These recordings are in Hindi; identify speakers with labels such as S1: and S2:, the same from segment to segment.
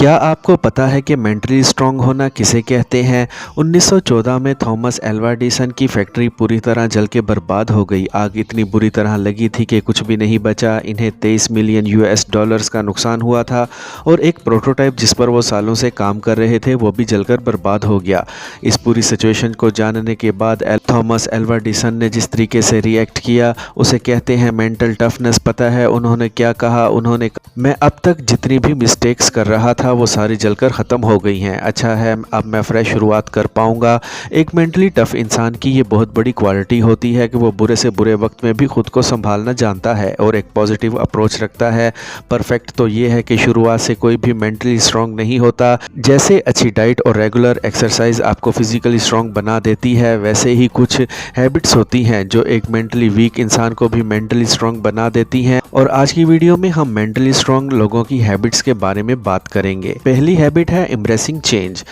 S1: क्या आपको पता है कि मेंटली स्ट्रांग होना किसे कहते हैं? 1914 में थॉमस एल्वा एडिसन की फैक्ट्री पूरी तरह जल के बर्बाद हो गई। आग इतनी बुरी तरह लगी थी कि कुछ भी नहीं बचा। इन्हें 23 मिलियन यूएस डॉलर्स का नुकसान हुआ था और एक प्रोटोटाइप जिस पर वो सालों से काम कर रहे थे वो भी जलकर बर्बाद हो गया। इस पूरी सिचुएशन को जानने के बाद थॉमस एल्वा एडिसन ने जिस तरीके से रिएक्ट किया उसे कहते हैं मेंटल टफनेस। पता है उन्होंने क्या कहा? उन्होंने मैं अब तक जितनी भी मिस्टेक्स कर रहा था वो सारी जलकर ख़त्म हो गई हैं। अच्छा है अब मैं फ्रेश शुरुआत कर पाऊँगा। एक मेंटली टफ़ इंसान की ये बहुत बड़ी क्वालिटी होती है कि वो बुरे से बुरे वक्त में भी खुद को संभालना जानता है और एक पॉजिटिव अप्रोच रखता है। परफेक्ट तो ये है कि शुरुआत से कोई भी मेंटली स्ट्रॉन्ग नहीं होता। जैसे अच्छी डाइट और रेगुलर एक्सरसाइज आपको फिज़िकली स्ट्रॉन्ग बना देती है, वैसे ही कुछ हैबिट्स होती हैं जो एक मेंटली वीक इंसान को भी मेंटली स्ट्रॉन्ग बना देती हैं। और आज की वीडियो में हम मेंटली स्ट्रॉन्ग लोगों की हैबिट्स के बारे में बात करेंगे। पहली हैबिट है एम्ब्रेसिंग चेंज।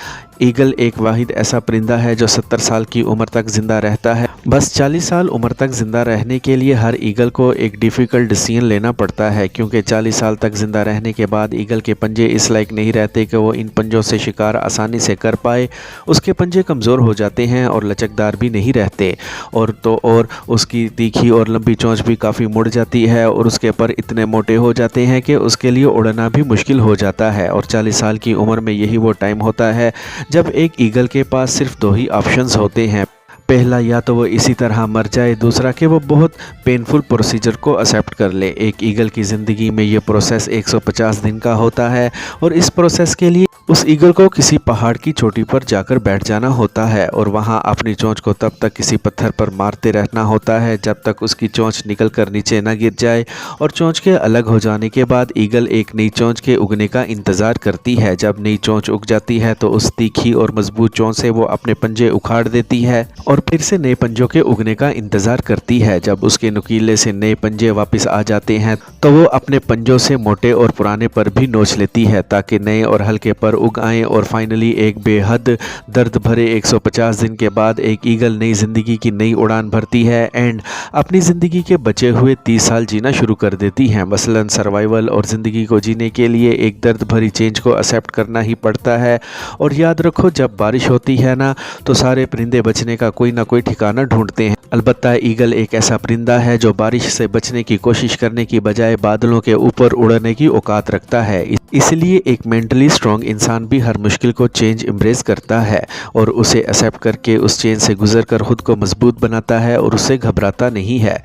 S1: ईगल एक वाहिद ऐसा परिंदा है जो 70 साल की उम्र तक जिंदा रहता है। बस 40 साल उम्र तक जिंदा रहने के लिए हर ईगल को एक डिफ़िकल्ट डिसीजन लेना पड़ता है, क्योंकि 40 साल तक जिंदा रहने के बाद ईगल के पंजे इस लायक नहीं रहते कि वो इन पंजों से शिकार आसानी से कर पाए। उसके पंजे कमज़ोर हो जाते हैं और लचकदार भी नहीं रहते, और उसकी तीखी और लंबी चोंच भी काफ़ी मुड़ जाती है और उसके पर इतने मोटे हो जाते हैं कि उसके लिए उड़ना भी मुश्किल हो जाता है। और 40 साल की उम्र में यही वो टाइम होता है जब एक ईगल के पास सिर्फ दो ही ऑप्शंस होते हैं। पहला, या तो वो इसी तरह मर जाए, दूसरा कि वो बहुत पेनफुल प्रोसीजर को एक्सेप्ट कर ले। एक ईगल की ज़िंदगी में ये प्रोसेस 150 दिन का होता है और इस प्रोसेस के लिए उस ईगल को किसी पहाड़ की चोटी पर जाकर बैठ जाना होता है और वहाँ अपनी चोंच को तब तक किसी पत्थर पर मारते रहना होता है जब तक उसकी चोंच निकल कर नीचे न गिर जाए। और चोंच के अलग हो जाने के बाद ईगल एक नई चोंच के उगने का इंतज़ार करती है। जब नई चोंच उग जाती है तो उस तीखी और मजबूत चोंच से वो अपने पंजे उखाड़ देती है और फिर से नए पंजों के उगने का इंतजार करती है। जब उसके नुकीले से नए पंजे वापस आ जाते हैं तो वो अपने पंजों से मोटे और पुराने पर भी नोच लेती है ताकि नए और हल्के पर उग आएं। और फाइनली एक बेहद दर्द भरे 150 दिन के बाद एक ईगल नई जिंदगी की नई उड़ान भरती है एंड अपनी ज़िंदगी के बचे हुए 30 साल जीना शुरू कर देती है। मसलन सर्वाइवल और ज़िंदगी को जीने के लिए एक दर्द भरी चेंज को एक्सेप्ट करना ही पड़ता है। और याद रखो, जब बारिश होती है ना तो सारे परिंदे बचने का कोई ना कोई ठिकाना ढूंढते हैं। अलबत्ता ईगल एक ऐसा परिंदा है जो बारिश से बचने की कोशिश करने की बजाय बादलों के ऊपर उड़ने की औकात रखता है। इसलिए एक मेंटली स्ट्रॉन्ग इंसान भी हर मुश्किल को चेंज एम्ब्रेस करता है और उसे एक्सेप्ट करके उस चेंज से गुजर कर खुद को मजबूत बनाता है और उससे घबराता नहीं है।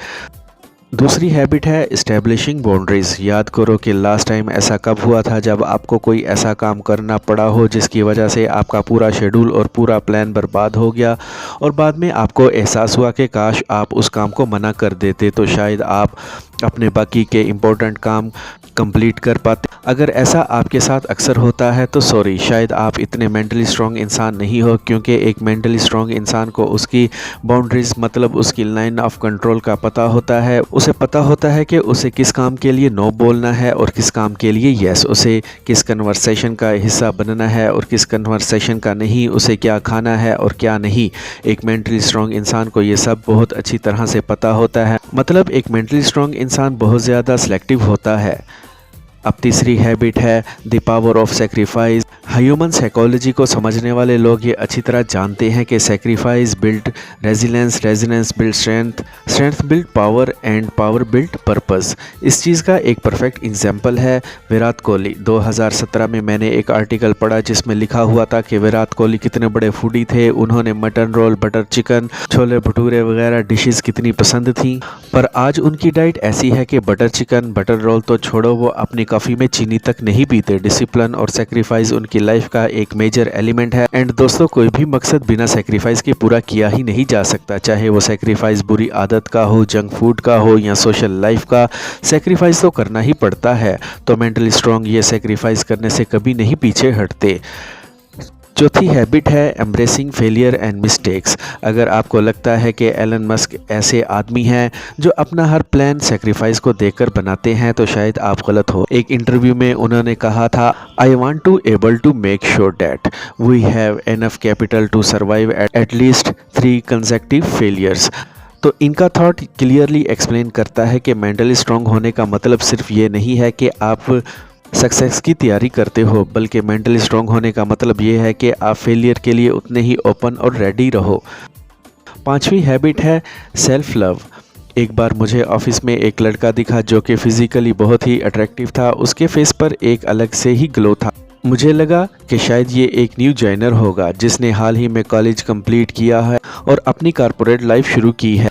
S1: दूसरी हैबिट है इस्टेब्लिशिंग बाउंड्रीज। याद करो कि लास्ट टाइम ऐसा कब हुआ था जब आपको कोई ऐसा काम करना पड़ा हो जिसकी वजह से आपका पूरा शेड्यूल और पूरा प्लान बर्बाद हो गया और बाद में आपको एहसास हुआ कि काश आप उस काम को मना कर देते तो शायद आप अपने बाकी के इम्पोर्टेंट काम कंप्लीट कर पाते। अगर ऐसा आपके साथ अक्सर होता है तो सॉरी, शायद आप इतने मेंटली स्ट्रॉन्ग इंसान नहीं हो, क्योंकि एक मेंटली स्ट्रॉन्ग इंसान को उसकी बाउंड्रीज मतलब उसकी लाइन ऑफ कंट्रोल का पता होता है। उसे पता होता है कि उसे किस काम के लिए नो बोलना है और किस काम के लिए यस, उसे किस कन्वर्सेशन का हिस्सा बनना है और किस कन्वर्सेशन का नहीं, उसे क्या खाना है और क्या नहीं। एक मेंटली स्ट्रॉन्ग इंसान को ये सब बहुत अच्छी तरह से पता होता है। मतलब एक मेंटली स्ट्रॉन्ग इंसान बहुत ज़्यादा सिलेक्टिव होता है। अब तीसरी हैबिट है the power of sacrifice. Human psychology को समझने वाले लोग ये अच्छी तरह जानते हैं कि sacrifice build resilience, resilience build strength, strength build power and power build purpose. इस चीज़ का एक परफेक्ट एग्जाम्पल है विराट कोहली। 2017 में मैंने एक आर्टिकल पढ़ा जिसमें लिखा हुआ था कि विराट कोहली कितने बड़े फूडी थे, उन्होंने mutton roll, butter chicken, chole bhature वगैरह डिशेस कितनी पसंद थी। पर आज उनकी डाइट ऐसी है कि बटर चिकन, बटर रोल तो छोड़ो, वो अपनी कॉफ़ी में चीनी तक नहीं पीते। डिसिप्लिन और सेक्रीफाइस उनकी लाइफ का एक मेजर एलिमेंट है। एंड दोस्तों, कोई भी मकसद बिना सेक्रीफाइस के पूरा किया ही नहीं जा सकता, चाहे वो सेक्रीफाइस बुरी आदत का हो, जंक फूड का हो या सोशल लाइफ का। सेक्रीफाइस तो करना ही पड़ता है। तो मेंटली स्ट्रॉन्ग ये सेक्रीफाइस करने से कभी नहीं पीछे हटते। चौथी हैबिट है एम्ब्रेसिंग फेलियर एंड मिस्टेक्स। अगर आपको लगता है कि एलन मस्क ऐसे आदमी हैं जो अपना हर प्लान सेक्रीफाइस को देखकर बनाते हैं तो शायद आप गलत हो। एक इंटरव्यू में उन्होंने कहा था, I want to able to make sure that we have enough capital to survive at least 3 consecutive failures. तो इनका थॉट क्लियरली एक्सप्लेन करता है कि मेंटली स्ट्रॉन्ग होने का मतलब सिर्फ ये नहीं है कि आप सक्सेस की तैयारी करते हो, बल्कि मेंटली स्ट्रांग होने का मतलब ये है कि आप फेलियर के लिए उतने ही ओपन और रेडी रहो। पांचवी हैबिट है सेल्फ लव। एक बार मुझे ऑफिस में एक लड़का दिखा जो कि फिजिकली बहुत ही अट्रैक्टिव था। उसके फेस पर एक अलग से ही ग्लो था। मुझे लगा कि शायद ये एक न्यू जॉइनर होगा जिसने हाल ही में कॉलेज कंप्लीट किया है और अपनी कॉर्पोरेट लाइफ शुरू की है।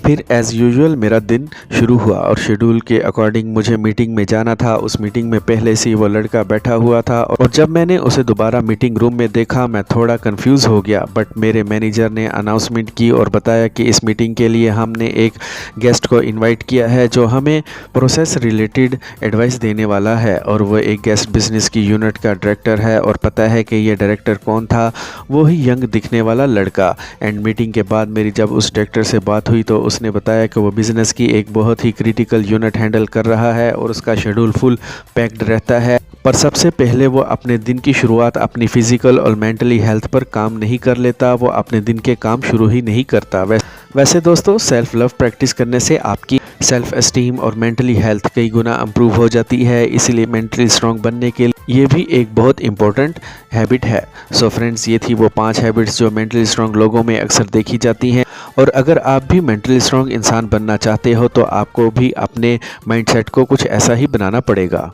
S1: फिर एज़ यूजुअल मेरा दिन शुरू हुआ और शेड्यूल के अकॉर्डिंग मुझे मीटिंग में जाना था। उस मीटिंग में पहले से ही वो लड़का बैठा हुआ था और जब मैंने उसे दोबारा मीटिंग रूम में देखा मैं थोड़ा कंफ्यूज हो गया। बट मेरे मैनेजर ने अनाउंसमेंट की और बताया कि इस मीटिंग के लिए हमने एक गेस्ट को इनवाइट किया है जो हमें प्रोसेस रिलेटेड एडवाइस देने वाला है, और वो एक गेस्ट बिजनेस की यूनिट का डायरेक्टर है। और पता है कि ये डायरेक्टर कौन था? वो ही यंग दिखने वाला लड़का। एंड मीटिंग के बाद मेरी जब उस डायरेक्टर से बात हुई तो उसने बताया कि वो बिज़नेस की एक बहुत ही क्रिटिकल यूनिट हैंडल कर रहा है और उसका शेड्यूल फुल पैक्ड रहता है। पर सबसे पहले वो अपने दिन की शुरुआत अपनी फिजिकल और मेंटली हेल्थ पर काम नहीं कर लेता, वो अपने दिन के काम शुरू ही नहीं करता। वैसे दोस्तों, सेल्फ लव प्रैक्टिस करने से आपकी सेल्फ एस्टीम और मेंटली हेल्थ कई गुना इम्प्रूव हो जाती है। इसलिए मेंटली स्ट्रांग बनने के लिए ये भी एक बहुत इंपॉर्टेंट हैबिट है। सो फ्रेंड्स, ये थी वो 5 हैबिट्स जो मेंटली स्ट्रांग लोगों में अक्सर देखी जाती हैं। और अगर आप भी मेंटली स्ट्रांग इंसान बनना चाहते हो तो आपको भी अपने माइंडसेट को कुछ ऐसा ही बनाना पड़ेगा।